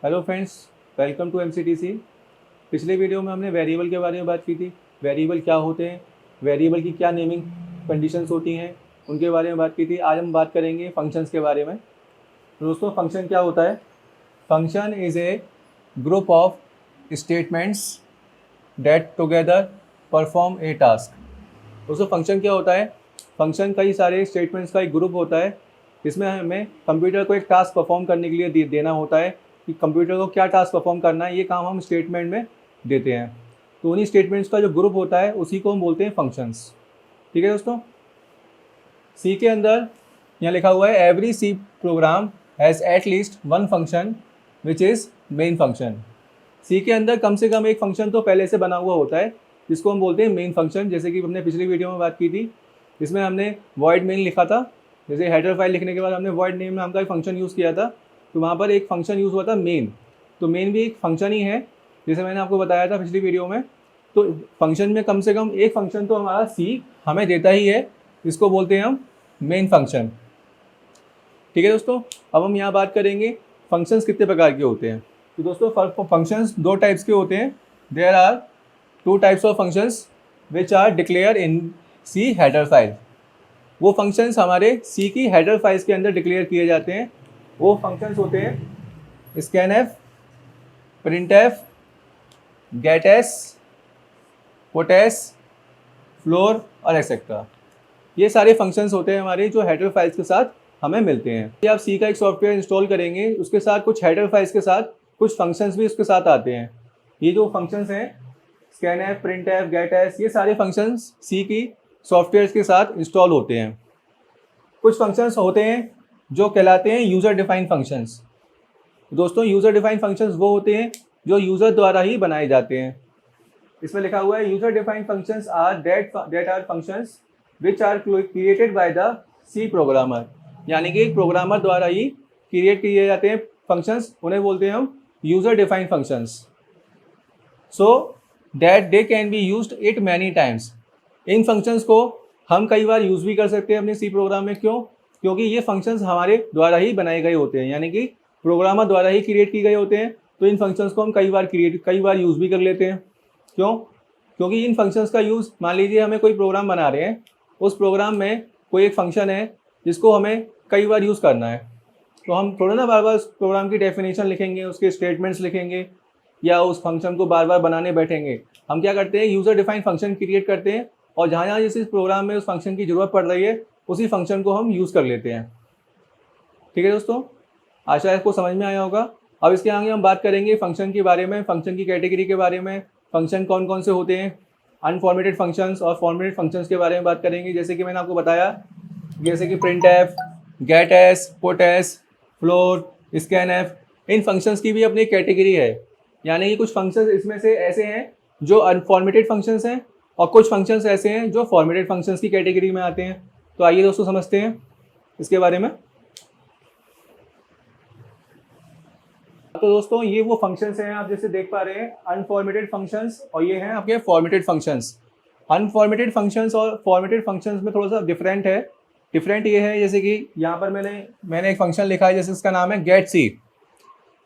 Hello friends, welcome to MCTC. पिछले video में हमने वेरिएबल के बारे में बात की थी। वेरिएबल क्या होते हैं, वेरिएबल की क्या नेमिंग कंडीशंस होती हैं, उनके बारे में बात की थी। आज हम बात करेंगे फंक्शंस के बारे में। तो दोस्तों, फंक्शन क्या होता है? Function is a group of statements that together perform a task. दोस्तों, फंक्शन क्या होता है? फंक्शन कई सारे स्टेटमेंट्स का एक ग्रुप होता है। इसमें हमें कंप्यूटर को एक टास्क परफॉर्म करने के लिए देना होता है कि कंप्यूटर को क्या टास्क परफॉर्म करना है, ये काम हम स्टेटमेंट में देते हैं। तो उन्हीं स्टेटमेंट्स का जो ग्रुप होता है उसी को हम बोलते हैं फंक्शंस। ठीक है दोस्तों, सी के अंदर यहाँ लिखा हुआ है every C program has at least one function which is main function. C के अंदर कम से कम एक फंक्शन तो पहले से बना हुआ होता है जिसको हम बोलते हैं मेन फंक्शन। जैसे कि हमने पिछली वीडियो में बात की थी, इसमें हमने वॉइड मेन लिखा था। जैसे हेडर फाइल लिखने के बाद हमने वॉइड नेम नाम का एक फंक्शन यूज़ किया था, तो वहाँ पर एक फंक्शन यूज़ हुआ था मेन। तो मेन भी एक फंक्शन ही है, जैसे मैंने आपको बताया था पिछली वीडियो में। तो फंक्शन में कम से कम एक फंक्शन तो हमारा सी हमें देता ही है, इसको बोलते हैं हम मेन फंक्शन। ठीक है दोस्तों, अब हम यहाँ बात करेंगे फंक्शंस कितने प्रकार के होते हैं। तो दोस्तों, फंक्शंस दो टाइप्स के होते हैं। There are two types of functions which are declare in C header file. वो फंक्शंस हमारे सी की हेडर फाइल्स के अंदर डिक्लेयर किए जाते हैं। वो फंक्शंस होते हैं स्कैनएफ, प्रिंटएफ, गेटएस, पुटएस, फ्लोर और एक्सेट्रा। ये सारे फंक्शंस होते हैं हमारे जो हेडर फाइल्स के साथ हमें मिलते हैं। कि आप सी का एक सॉफ्टवेयर इंस्टॉल करेंगे, उसके साथ कुछ हेडर फाइल्स के साथ कुछ फंक्शंस भी उसके साथ आते हैं। ये जो फंक्शंस हैं स्कैनएफ, प्रिंटएफ, गेटएस, ये सारे फंक्शंस सी की सॉफ्टवेयर के साथ इंस्टॉल होते हैं। कुछ फंक्शंस होते हैं जो कहलाते हैं यूज़र डिफाइंड फंक्शंस। दोस्तों, यूज़र डिफाइंड फंक्शंस वो होते हैं जो यूज़र द्वारा ही बनाए जाते हैं। इसमें लिखा हुआ है user defined functions are that are functions which are created by the C programmer. यानी कि प्रोग्रामर द्वारा ही क्रिएट किए जाते हैं फंक्शंस, उन्हें बोलते हैं हम user defined functions. So that they can be used it many times. In functions को हम कई बार यूज़ भी कर सकते हैं अपने सी प्रोग्राम में। क्यों? क्योंकि ये फंक्शंस हमारे द्वारा ही बनाए गए होते हैं, यानी कि प्रोग्रामर द्वारा ही क्रिएट किए गए होते हैं। तो इन फंक्शंस को हम कई बार यूज़ भी कर लेते हैं। क्यों? क्योंकि इन फंक्शंस का यूज़, मान लीजिए हमें कोई प्रोग्राम बना रहे हैं, उस प्रोग्राम में कोई एक फंक्शन है जिसको हमें कई बार यूज़ करना है। तो हम थोड़ा ना बार बार उस प्रोग्राम की डेफिनेशन लिखेंगे, उसके स्टेटमेंट्स लिखेंगे, या उस फंक्शन को बार बार बनाने बैठेंगे। हम क्या करते हैं, यूज़र डिफाइंड फंक्शन क्रिएट करते हैं, और जहाँ जहाँ जिस प्रोग्राम में उस फंक्शन की ज़रूरत पड़ रही है उसी फंक्शन को हम यूज़ कर लेते हैं। ठीक है दोस्तों, आशा है आपको समझ में आया होगा। अब इसके आगे हम बात करेंगे फंक्शन के बारे में, फंक्शन की कैटेगरी के बारे में, फंक्शन कौन कौन से होते हैं, अनफॉर्मेटेड फंक्शंस और फॉर्मेटेड फंक्शंस के बारे में बात करेंगे। जैसे कि मैंने आपको बताया, जैसे कि प्रिंटएफ, गेटएस, पुटएस, फ्लोर, स्कैनएफ, इन फंक्शंस की भी अपनी कैटेगरी है। यानी कि कुछ फंक्शंस इसमें से ऐसे हैं जो अनफॉर्मेटेड फंक्शंस हैं, और कुछ फंक्शंस ऐसे हैं जो फॉर्मेटेड फंक्शंस की कैटेगरी में आते हैं। तो आइए दोस्तों समझते हैं इसके बारे में। तो दोस्तों, ये वो फंक्शंस हैं आप जैसे देख पा रहे हैं, अनफॉर्मेटेड फंक्शंस, और ये हैं आपके फॉर्मेटेड फंक्शंस। अनफॉर्मेटेड फंक्शंस और फॉर्मेटेड फंक्शंस में थोड़ा सा डिफरेंट है। डिफरेंट ये है, जैसे कि यहाँ पर मैंने एक फंक्शन लिखा है, जैसे इसका नाम है गेट सी।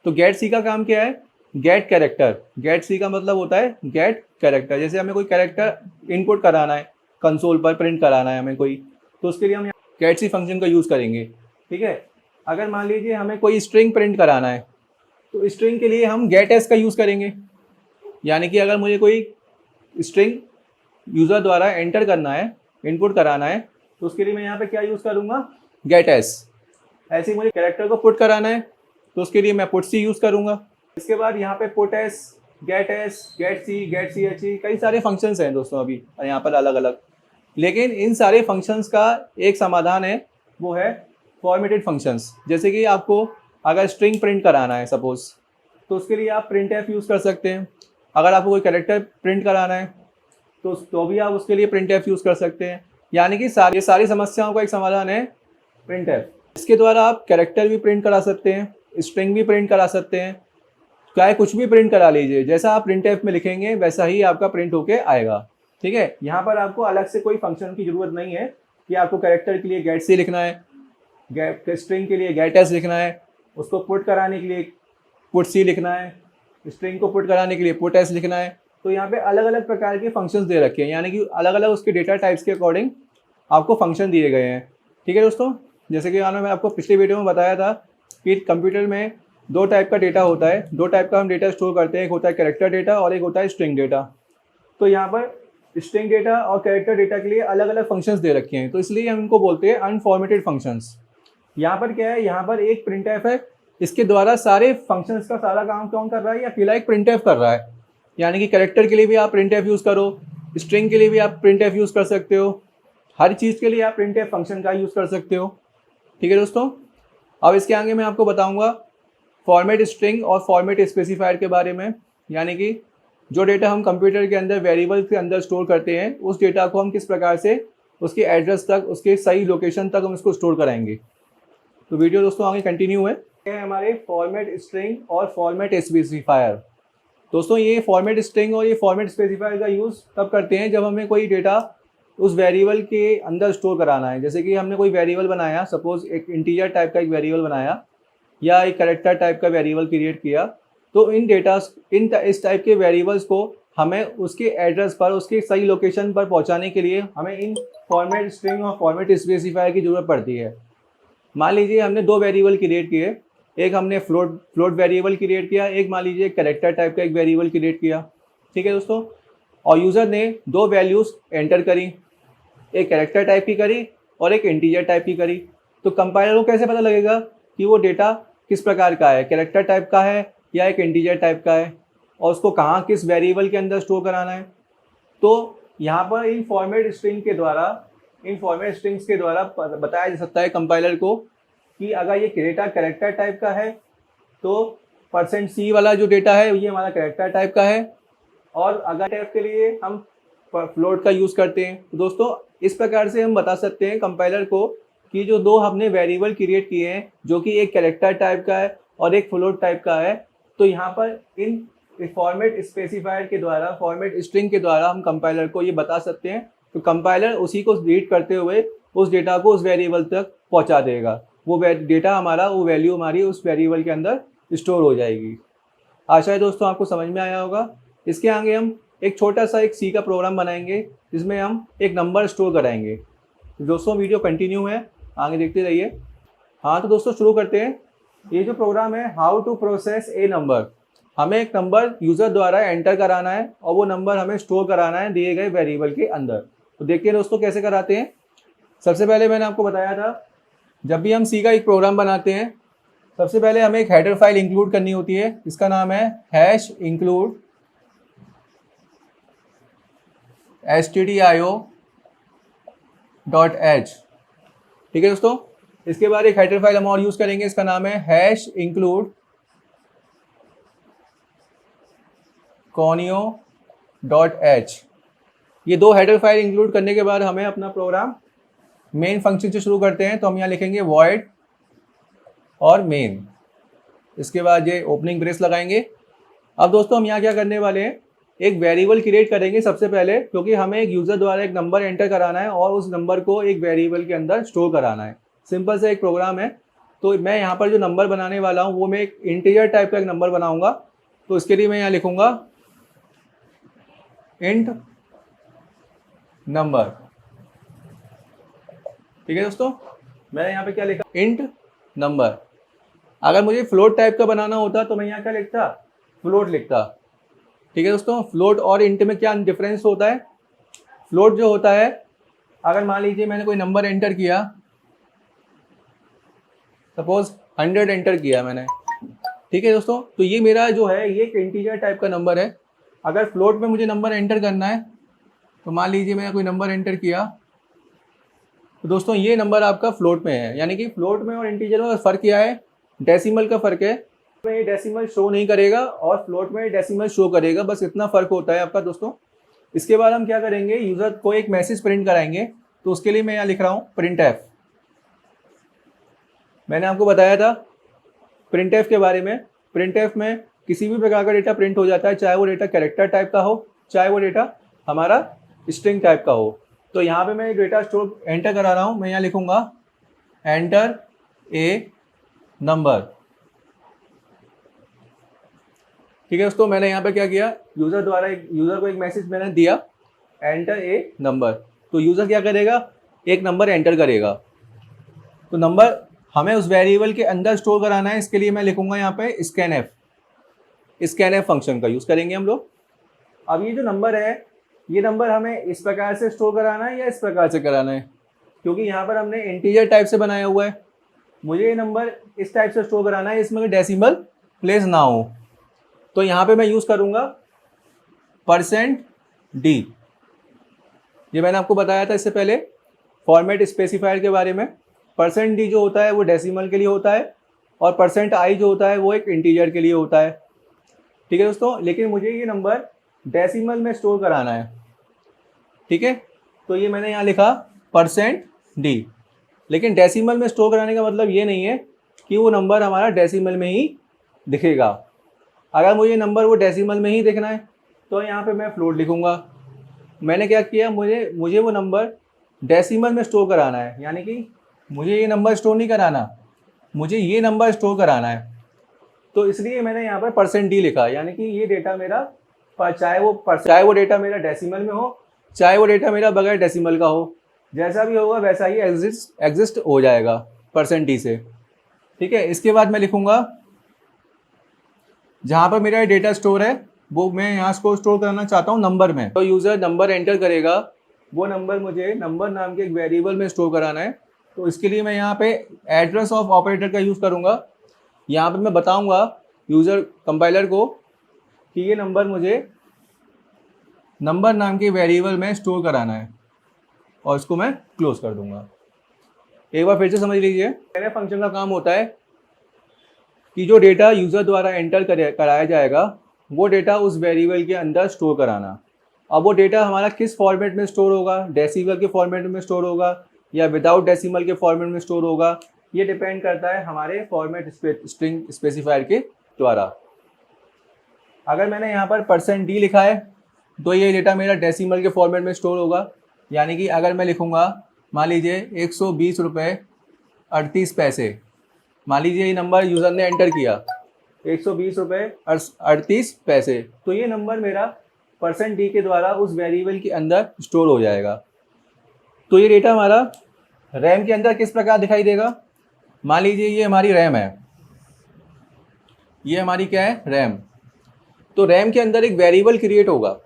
तो गेट सी का काम क्या है? Gate character. गेट सी का मतलब होता है गेट कैरेक्टर। जैसे हमें कोई कैरेक्टर इनपुट कराना है, कंसोल पर प्रिंट कराना है हमें कोई, तो उसके लिए हम गेट सी फंक्शन का यूज़ करेंगे। ठीक है। अगर मान लीजिए हमें कोई स्ट्रिंग प्रिंट कराना है, तो स्ट्रिंग के लिए हम गेट एस का यूज़ करेंगे। यानी कि अगर मुझे कोई स्ट्रिंग यूज़र द्वारा एंटर करना है, इनपुट कराना है, तो उसके लिए मैं यहाँ पे क्या यूज़ करूँगा? Gets. ऐसे ही मुझे कैरेक्टर को पुट कराना है, तो उसके लिए मैं पुट सी यूज़ करूँगा। इसके बाद यहाँ पे पुट एस, गेट सी, गेट सी एच ई, कई सारे फंक्शंस हैं दोस्तों अभी यहाँ पर अलग अलग। लेकिन इन सारे फंक्शंस का एक समाधान है, वो है फॉर्मेटेड फंक्शंस। जैसे कि आपको अगर स्ट्रिंग प्रिंट कराना है सपोज, तो उसके लिए आप प्रिंट एफ यूज़ कर सकते हैं। अगर आपको कोई कैरेक्टर प्रिंट कराना है तो भी आप उसके लिए प्रिंट एफ यूज़ कर सकते हैं। यानी कि सारी समस्याओं का एक समाधान है प्रिंट एफ। इसके द्वारा आप कैरेक्टर भी प्रिंट करा सकते हैं, स्ट्रिंग भी प्रिंट करा सकते हैं, चाहे कुछ भी प्रिंट करा लीजिए। जैसा आप प्रिंट एफ में लिखेंगे वैसा ही आपका प्रिंट होके आएगा। ठीक है। यहाँ पर आपको अलग से कोई फंक्शन की ज़रूरत नहीं है कि आपको कैरेक्टर के लिए गेट सी लिखना है, स्ट्रिंग के लिए गेट एस लिखना है, उसको पुट कराने के लिए पुट सी लिखना है, स्ट्रिंग को पुट कराने के लिए पुट एस लिखना है। तो यहाँ पे अलग अलग प्रकार के फंक्शंस दे रखे हैं, यानी कि अलग अलग उसके डेटा टाइप्स के अकॉर्डिंग आपको फंक्शन दिए गए हैं। ठीक है दोस्तों, जैसे कि मैं आपको पिछले वीडियो में बताया था कि कंप्यूटर में दो टाइप का डेटा होता है, दो टाइप का हम डेटा स्टोर करते हैं, एक होता है कैरेक्टर डेटा और एक होता है स्ट्रिंग डेटा। तो यहाँ पर स्ट्रिंग डेटा और कैरेक्टर डेटा के लिए अलग अलग फंक्शंस दे रखे हैं, तो इसलिए हम इनको बोलते हैं अनफॉर्मेटेड फंक्शंस। यहाँ पर क्या है, यहाँ पर एक प्रिंटफ है, इसके द्वारा सारे फंक्शंस का सारा काम कौन कर रहा है, या अकेला एक प्रिंटफ कर रहा है। यानी कि कैरेक्टर के लिए भी आप प्रिंटफ यूज़ करो, स्ट्रिंग के लिए भी आप प्रिंटफ यूज़ कर सकते हो, हर चीज़ के लिए आप प्रिंटफ फंक्शन का यूज़ कर सकते हो। ठीक है दोस्तों, अब इसके आगे मैं आपको बताऊंगा फॉर्मेट स्ट्रिंग और फॉर्मेट स्पेसिफायर के बारे में। यानी कि जो डेटा हम कंप्यूटर के अंदर वेरिएबल के अंदर स्टोर करते हैं, उस डेटा को हम किस प्रकार से उसके एड्रेस तक, उसके सही लोकेशन तक हम इसको स्टोर कराएंगे। तो वीडियो दोस्तों आगे कंटिन्यू है। हमारे फॉर्मेट स्ट्रिंग और फॉर्मेट स्पेसिफायर। दोस्तों ये फॉर्मेट स्ट्रिंग और ये फॉर्मेट स्पेसिफायर का यूज़ तब करते हैं जब हमें कोई डेटा उस वेरिएबल के अंदर स्टोर कराना है। जैसे कि हमने कोई वेरिएबल बनाया, सपोज एक इंटीजर टाइप का एक वेरिएबल बनाया या एक कैरेक्टर टाइप का वेरिएबल क्रिएट किया, तो इस टाइप के वेरिएबल्स को हमें उसके एड्रेस पर, उसके सही लोकेशन पर पहुंचाने के लिए हमें इन फॉर्मेट स्ट्रिंग और फॉर्मेट स्पेसिफायर की ज़रूरत पड़ती है। मान लीजिए हमने दो वेरिएबल क्रिएट किए, एक हमने फ्लोट वेरिएबल क्रिएट किया, एक मान लीजिए कैरेक्टर टाइप का एक वेरिएबल क्रिएट किया। ठीक है दोस्तों, और यूज़र ने दो वैल्यूज़ एंटर करी, एक कैरेक्टर टाइप की करी और एक इंटीजर टाइप की करी। तो कंपाइलर को कैसे पता लगेगा कि वो डेटा किस प्रकार का है, कैरेक्टर टाइप का है या एक इंटीजर टाइप का है, और उसको कहाँ किस वेरिएबल के अंदर स्टोर कराना है। तो यहाँ पर इन फॉर्मेट स्ट्रिंग्स के द्वारा बताया जा सकता है कंपाइलर को कि अगर ये डेटा कैरेक्टर टाइप का है तो %c वाला जो डेटा है ये हमारा कैरेक्टर टाइप का है, और अगर टाइप के लिए हम फ्लोट का यूज़ करते हैं। तो दोस्तों इस प्रकार से हम बता सकते हैं कंपाइलर को कि जो दो हमने वेरिएबल क्रिएट किए हैं, जो कि एक कैरेक्टर टाइप का है और एक फ्लोट टाइप का है, तो यहाँ पर इन फॉर्मेट स्पेसिफायर के द्वारा, फॉर्मेट स्ट्रिंग के द्वारा हम कंपाइलर को ये बता सकते हैं। तो कंपाइलर उसी को रीड करते हुए उस डेटा को उस वेरिएबल तक पहुँचा देगा। वो डेटा हमारा, वो वैल्यू हमारी उस वेरिएबल के अंदर स्टोर हो जाएगी। आशा है दोस्तों आपको समझ में आया होगा। इसके आगे हम एक छोटा सा एक सी का प्रोग्राम बनाएंगे जिसमें हम एक नंबर स्टोर कराएंगे। तो दोस्तों वीडियो कंटिन्यू है, आगे देखते रहिए। हाँ तो दोस्तों शुरू करते हैं। ये जो प्रोग्राम है, how to process a number, हमें एक नंबर यूज़र द्वारा एंटर कराना है और वो नंबर हमें स्टोर कराना है दिए गए वेरिएबल के अंदर। तो देखिए दोस्तों कैसे कराते हैं। सबसे पहले मैंने आपको बताया था, जब भी हम सी का एक प्रोग्राम बनाते हैं, सबसे पहले हमें एक हेडर फाइल इंक्लूड करनी होती है। इसका नाम है #include stdio.h। ठीक है दोस्तों, इसके बाद एक हेडर फाइल हम और यूज़ करेंगे, इसका नाम है #include conio.h। ये दो हेडर फाइल इंक्लूड करने के बाद हमें अपना प्रोग्राम मेन फंक्शन से शुरू करते हैं। तो हम यहाँ लिखेंगे void और मेन, इसके बाद ये ओपनिंग ब्रेस लगाएंगे। अब दोस्तों हम यहाँ क्या करने वाले हैं, एक वेरिएबल क्रिएट करेंगे सबसे पहले, क्योंकि हमें एक यूज़र द्वारा एक नंबर एंटर कराना है और उस नंबर को एक वेरिएबल के अंदर स्टोर कराना है। सिंपल सा एक प्रोग्राम है। तो मैं यहाँ पर जो नंबर बनाने वाला हूँ वो मैं एक इंटीजर टाइप का एक नंबर बनाऊँगा। तो इसके लिए मैं यहाँ लिखूँगा इंट नंबर। ठीक है दोस्तों, मैंने यहाँ पे क्या लिखा, इंट नंबर। अगर मुझे फ्लोट टाइप का बनाना होता तो मैं यहाँ क्या लिखता, फ्लोट लिखता। ठीक है दोस्तों, फ्लोट और इंट में क्या डिफरेंस होता है। फ्लोट जो होता है, अगर मान लीजिए मैंने कोई नंबर एंटर किया, सपोज 100 एंटर किया मैंने। ठीक है दोस्तों, तो ये मेरा जो है ये एक इंटीजर टाइप का नंबर है। अगर फ्लोट में मुझे नंबर एंटर करना है, तो मान लीजिए मैंने कोई नंबर एंटर किया, तो दोस्तों ये नंबर आपका फ्लोट में है। यानी कि फ्लोट में और इंटीजर में फ़र्क क्या है, डेसिमल का फ़र्क है। में ये डेसिमल शो नहीं करेगा और फ्लोट में डेसिमल शो करेगा, बस इतना फ़र्क होता है आपका दोस्तों। इसके बाद हम क्या करेंगे, यूज़र को एक मैसेज प्रिंट कराएंगे। तो उसके लिए मैं यहाँ लिख रहा हूँ printf। मैंने आपको बताया था printf के बारे में। printf में किसी भी प्रकार का डेटा प्रिंट हो जाता है, चाहे वो डेटा कैरेक्टर टाइप का हो, चाहे वो डेटा हमारा स्ट्रिंग टाइप का हो। तो यहाँ पे मैं डेटा स्टोर एंटर करा रहा हूँ। मैं यहाँ लिखूँगा एंटर ए नंबर। ठीक है दोस्तों, मैंने यहाँ पे क्या किया, यूज़र को एक मैसेज मैंने दिया, एंटर ए नंबर। तो यूज़र क्या करेगा, एक नंबर एंटर करेगा। तो नंबर हमें उस वेरिएबल के अंदर स्टोर कराना है, इसके लिए मैं लिखूंगा यहाँ पे स्कैन एफ फंक्शन का यूज़ करेंगे हम लोग। अब ये जो नंबर है, ये नंबर हमें इस प्रकार से स्टोर कराना है या इस प्रकार से कराना है, क्योंकि यहाँ पर हमने इंटीजर टाइप से बनाया हुआ है। मुझे ये नंबर इस टाइप से स्टोर कराना है, इसमें डेसिमल प्लेस ना हो। तो यहाँ पे मैं यूज़ करूँगा %d। ये मैंने आपको बताया था इससे पहले फॉर्मेट स्पेसिफायर के बारे में। %d जो होता है वो डेसिमल के लिए होता है, और %i जो होता है वो एक इंटीजर के लिए होता है। ठीक है दोस्तों, लेकिन मुझे ये नंबर डेसिमल में स्टोर कराना है। ठीक है, तो ये मैंने यहाँ लिखा %d। लेकिन डेसिमल में स्टोर कराने का मतलब ये नहीं है कि वो नंबर हमारा डेसिमल में ही दिखेगा। अगर मुझे नंबर वो डेसिमल में ही देखना है तो यहाँ पे मैं फ्लोट लिखूँगा। मैंने क्या किया, मुझे वो नंबर डेसिमल में स्टोर कराना है, यानी कि मुझे ये नंबर स्टोर नहीं कराना, मुझे ये नंबर स्टोर कराना है। तो इसलिए मैंने यहाँ पर %d लिखा, यानी कि ये डेटा मेरा चाहे वो डेटा मेरा डेसिमल में हो, चाहे वो डेटा मेरा बगैर डेसिमल का हो, जैसा भी होगा वैसा ही एग्जिस्ट हो जाएगा %d से। ठीक है, इसके बाद मैं लिखूँगा जहाँ पर मेरा डेटा स्टोर है वो मैं यहाँ को स्टोर करना चाहता हूँ नंबर में। तो यूज़र नंबर एंटर करेगा, वो नंबर मुझे नंबर नाम के एक वेरिएबल में स्टोर कराना है। तो इसके लिए मैं यहाँ पे एड्रेस ऑफ ऑपरेटर का यूज़ करूँगा। यहाँ पे मैं बताऊँगा यूज़र कंपाइलर को कि ये नंबर मुझे नंबर नाम के वेरिएबल में स्टोर कराना है, और इसको मैं क्लोज कर दूँगा। एक बार फिर से समझ लीजिए, स्कैनएफ फंक्शन का काम होता है कि जो डेटा यूज़र द्वारा एंटर कराया जाएगा वो डेटा उस वेरिएबल के अंदर स्टोर कराना। अब वो डेटा हमारा किस फॉर्मेट में स्टोर होगा, डेसिमल के फॉर्मेट में स्टोर होगा या विदाउट डेसिमल के फॉर्मेट में स्टोर होगा, ये डिपेंड करता है हमारे फॉर्मेट स्ट्रिंग स्पेसिफायर के द्वारा। अगर मैंने यहाँ पर %d लिखा है तो ये डेटा मेरा डेसिमल के फॉर्मेट में स्टोर होगा, यानी कि अगर मैं लिखूँगा मान लीजिए 120 रुपये 38 पैसे, मान लीजिए ये नंबर यूज़र ने एंटर किया 120 रुपये 38 पैसे, तो ये नंबर मेरा %d के द्वारा उस वेरिएबल के अंदर स्टोर हो जाएगा। तो ये डेटा हमारा रैम के अंदर किस प्रकार दिखाई देगा, मान लीजिए ये हमारी रैम है, ये हमारी क्या है, रैम। तो रैम के अंदर एक वेरिएबल क्रिएट होगा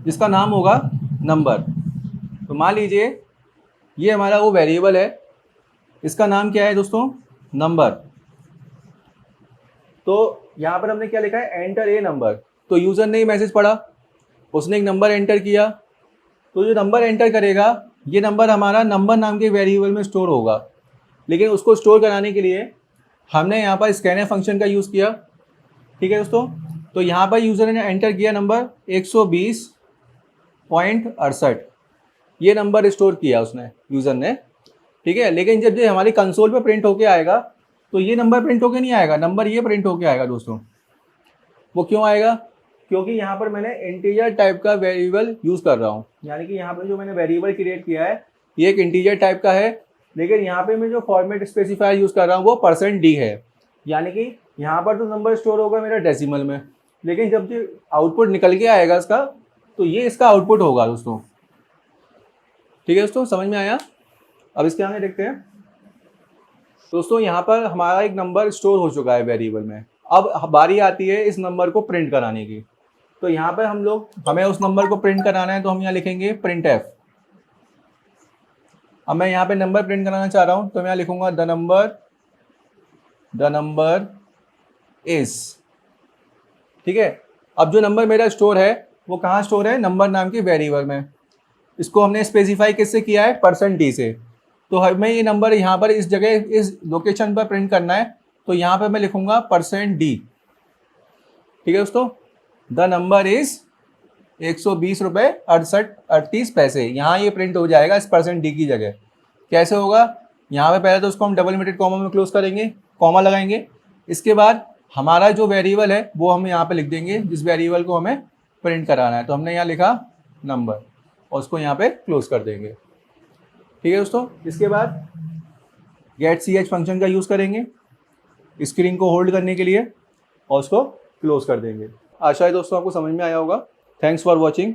जिसका नाम होगा नंबर। तो मान लीजिए ये हमारा वो वेरिएबल है, इसका नाम क्या है दोस्तों, नंबर। तो यहाँ पर हमने क्या लिखा है, एंटर ए नंबर। तो यूज़र ने मैसेज पढ़ा, उसने एक नंबर एंटर किया, तो जो नंबर एंटर करेगा ये नंबर हमारा नंबर नाम के वेरिएबल में स्टोर होगा। लेकिन उसको स्टोर कराने के लिए हमने यहाँ पर स्कैनएफ फंक्शन का यूज़ किया। ठीक है दोस्तों, तो यहाँ पर यूज़र ने एंटर किया नंबर 120.68, ये नंबर स्टोर किया उसने यूज़र ने। ठीक है, लेकिन जब ये हमारी कंसोल पे प्रिंट होके आएगा तो ये नंबर प्रिंट होके नहीं आएगा, नंबर ये प्रिंट होके आएगा दोस्तों। वो क्यों आएगा, क्योंकि यहाँ पर मैंने इंटीजर टाइप का वेरिएबल यूज़ कर रहा हूँ, यानी कि यहाँ पर जो मैंने वेरिएबल क्रिएट किया है ये एक इंटीजर टाइप का है, लेकिन यहाँ पे मैं जो फॉर्मेट स्पेसिफायर यूज़ कर रहा हूँ वो %d है, यानी कि यहाँ पर तो नंबर स्टोर होगा मेरा डेसिमल में, लेकिन जब जो आउटपुट निकल के आएगा इसका, तो ये इसका आउटपुट होगा दोस्तों। ठीक है दोस्तों, समझ में आया। अब इसके आगे देखते हैं दोस्तों, यहाँ पर हमारा एक नंबर स्टोर हो चुका है वेरिएबल में। अब बारी आती है इस नंबर को प्रिंट कराने की। तो यहाँ पर हमें उस नंबर को प्रिंट कराना है, तो हम यहाँ लिखेंगे printf। अब मैं यहाँ पे नंबर प्रिंट कराना चाह रहा हूँ, तो मैं यहाँ लिखूँगा द नंबर इज। ठीक है, अब जो नंबर मेरा स्टोर है वो कहाँ स्टोर है, नंबर नाम के वेरिएबल में। इसको हमने स्पेसिफाई किससे किया है, %d से। तो हमें ये नंबर यहाँ पर इस जगह इस लोकेशन पर प्रिंट करना है, तो यहाँ पर मैं लिखूँगा %d। ठीक है दोस्तों, द नंबर इज 120 रुपये 38 पैसे, यहाँ ये प्रिंट हो जाएगा इस %d की जगह। कैसे होगा, यहाँ पे पहले तो उसको हम डबल इनवर्टेड कॉमा में क्लोज करेंगे, कॉमा लगाएंगे। इसके बाद हमारा जो वेरिएबल है वो हम यहाँ पे लिख देंगे जिस वेरिएबल को हमें प्रिंट कराना है। तो हमने यहाँ लिखा नंबर और उसको यहाँ पे क्लोज कर देंगे। ठीक है दोस्तों, इसके बाद गेट ch फंक्शन का यूज़ करेंगे स्क्रीन को होल्ड करने के लिए और उसको क्लोज कर देंगे। आशा है दोस्तों आपको समझ में आया होगा। Thanks for watching.